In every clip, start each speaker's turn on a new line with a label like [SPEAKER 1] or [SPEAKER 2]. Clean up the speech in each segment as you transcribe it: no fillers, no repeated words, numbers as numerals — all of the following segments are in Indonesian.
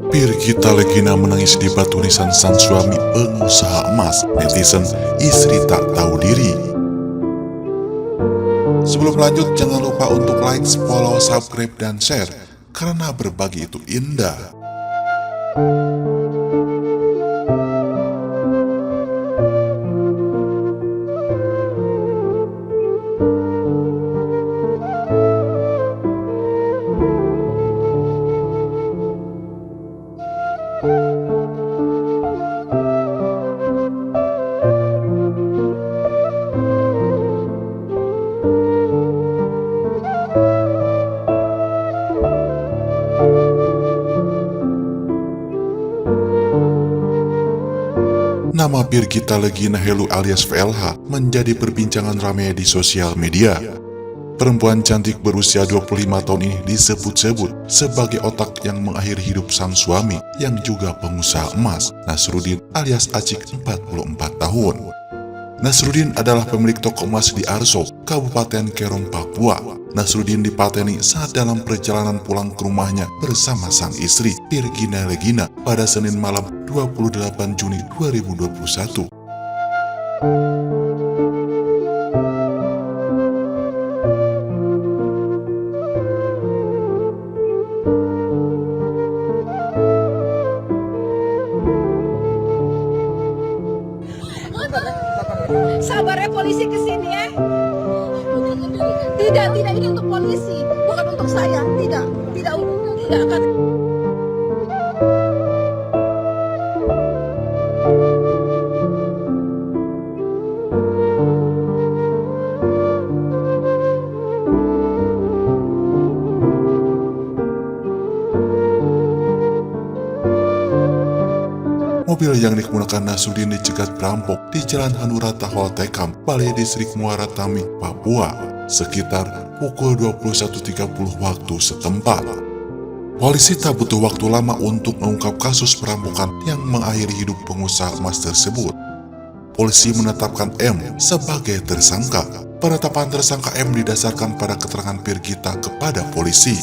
[SPEAKER 1] Pirgita Legina menangis di batu nisan sang suami pengusaha emas. Netizen, istri tak tahu diri. Sebelum lanjut, jangan lupa untuk like, follow, subscribe, dan share, karena berbagi itu indah. Nama Pirgita Legina Helu alias VLH menjadi perbincangan ramai di sosial media. Perempuan cantik berusia 25 tahun ini disebut-sebut sebagai otak yang mengakhiri hidup sang suami yang juga pengusaha emas, Nasruddin alias Acik 44 tahun. Nasruddin adalah pemilik toko emas di Arso, Kabupaten Kerong, Papua. Nasruddin dipateni saat dalam perjalanan pulang ke rumahnya bersama sang istri, Pirgita Legina, pada Senin malam 28 Juni 2021.
[SPEAKER 2] Sabar ya, polisi kesini ya. Tidak, ini untuk polisi, bukan untuk saya. Tidak akan.
[SPEAKER 1] Mobil yang digunakan Nasruddin dicegat perampok di Jalan Hanura Tahol Tekam, Balai Distrik Muara Tami, Papua, sekitar pukul 21.30 waktu setempat. Polisi tak butuh waktu lama untuk mengungkap kasus perampokan yang mengakhiri hidup pengusaha emas tersebut. Polisi menetapkan M sebagai tersangka. Penetapan tersangka M didasarkan pada keterangan Pirgita kepada polisi.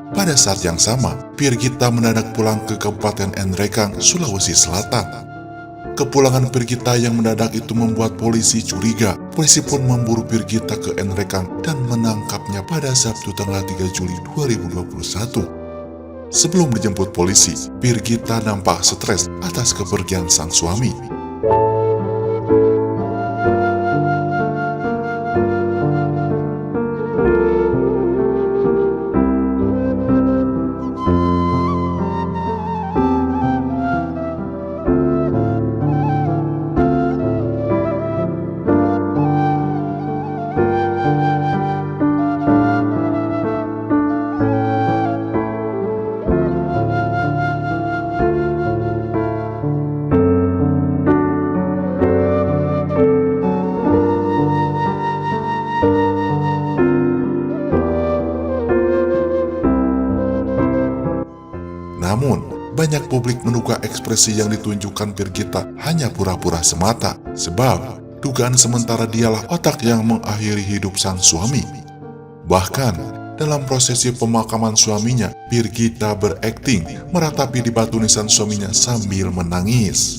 [SPEAKER 1] Pada saat yang sama, Pirgita mendadak pulang ke Kabupaten Nrekang, Sulawesi Selatan. Kepulangan Pirgita yang mendadak itu membuat polisi curiga. Polisi pun memburu Pirgita ke Nrekang dan menangkapnya pada Sabtu tanggal 3 Juli 2021. Sebelum dijemput polisi, Pirgita nampak stres atas kepergian sang suami. Namun, banyak publik menduga ekspresi yang ditunjukkan Pirgita hanya pura-pura semata, sebab dugaan sementara dialah otak yang mengakhiri hidup sang suami. Bahkan, dalam prosesi pemakaman suaminya, Pirgita berakting meratapi di batu nisan suaminya sambil menangis.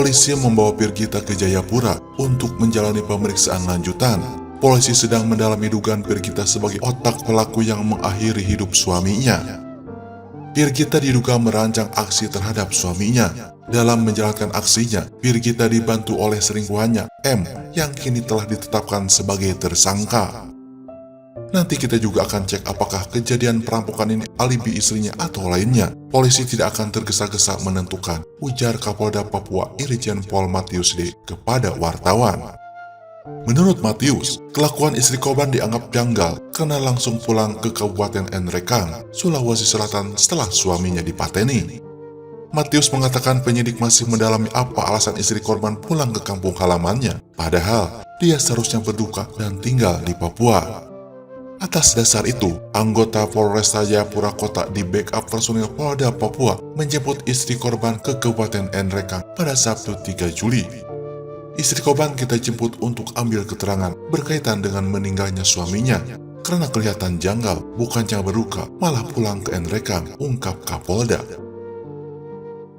[SPEAKER 1] Polisi membawa Pirgita ke Jayapura untuk menjalani pemeriksaan lanjutan. Polisi sedang mendalami dugaan Pirgita sebagai otak pelaku yang mengakhiri hidup suaminya. Pirgita diduga merancang aksi terhadap suaminya. Dalam menjalankan aksinya, Pirgita dibantu oleh selingkuhannya, M, yang kini telah ditetapkan sebagai tersangka. Nanti kita juga akan cek apakah kejadian perampokan ini alibi istrinya atau lainnya. Polisi tidak akan tergesa-gesa menentukan, ujar Kapolda Papua Irjen Pol Matius D. kepada wartawan. Menurut Matius, kelakuan istri korban dianggap janggal karena langsung pulang ke Kabupaten Nrekang, Sulawesi Selatan setelah suaminya dipateni. Matius mengatakan penyidik masih mendalami apa alasan istri korban pulang ke kampung halamannya, padahal dia seharusnya berduka dan tinggal di Papua. Atas dasar itu, anggota Polresta Jayapura Kota di backup personil Polda Papua menjemput istri korban ke Kabupaten Nrekang pada Sabtu 3 Juli. Istri korban kita jemput untuk ambil keterangan berkaitan dengan meninggalnya suaminya. Karena kelihatan janggal, bukannya berduka, malah pulang ke Nrekang, ungkap Kapolda.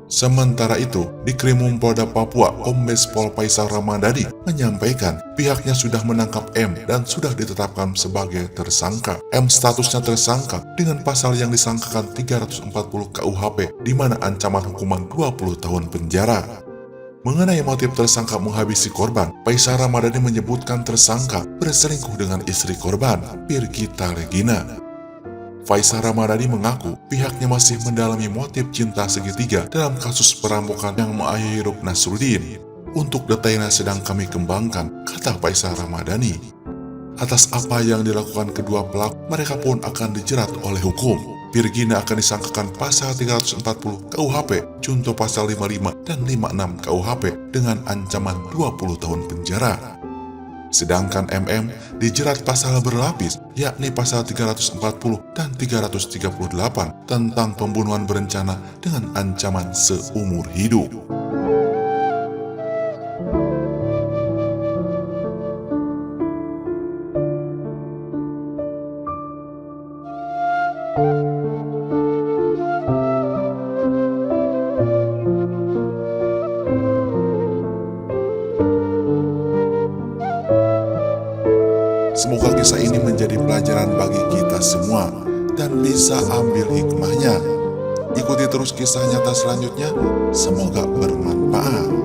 [SPEAKER 1] Sementara itu, di Krimum Polda Papua, Kombes Pol Faisal Ramadhani menyampaikan pihaknya sudah menangkap M dan sudah ditetapkan sebagai tersangka. M statusnya tersangka dengan pasal yang disangkakan 340 KUHP, di mana ancaman hukuman 20 tahun penjara. Mengenai motif tersangka menghabisi korban, Faisal Ramadhani menyebutkan tersangka berselingkuh dengan istri korban, Pirgita Regina. Faisal Ramadhani mengaku pihaknya masih mendalami motif cinta segitiga dalam kasus perampokan yang mengakhiri hidup Nasruddin. Untuk detailnya sedang kami kembangkan, kata Faisal Ramadhani. Atas apa yang dilakukan kedua pelaku, mereka pun akan dijerat oleh hukum. Pirgina akan disangkakan pasal 340 KUHP, junto pasal 55 dan 56 KUHP dengan ancaman 20 tahun penjara. Sedangkan MM dijerat pasal berlapis, yakni pasal 340 dan 338 tentang pembunuhan berencana dengan ancaman seumur hidup. Semoga kisah ini menjadi pelajaran bagi kita semua dan bisa ambil hikmahnya. Ikuti terus kisah nyata selanjutnya, semoga bermanfaat.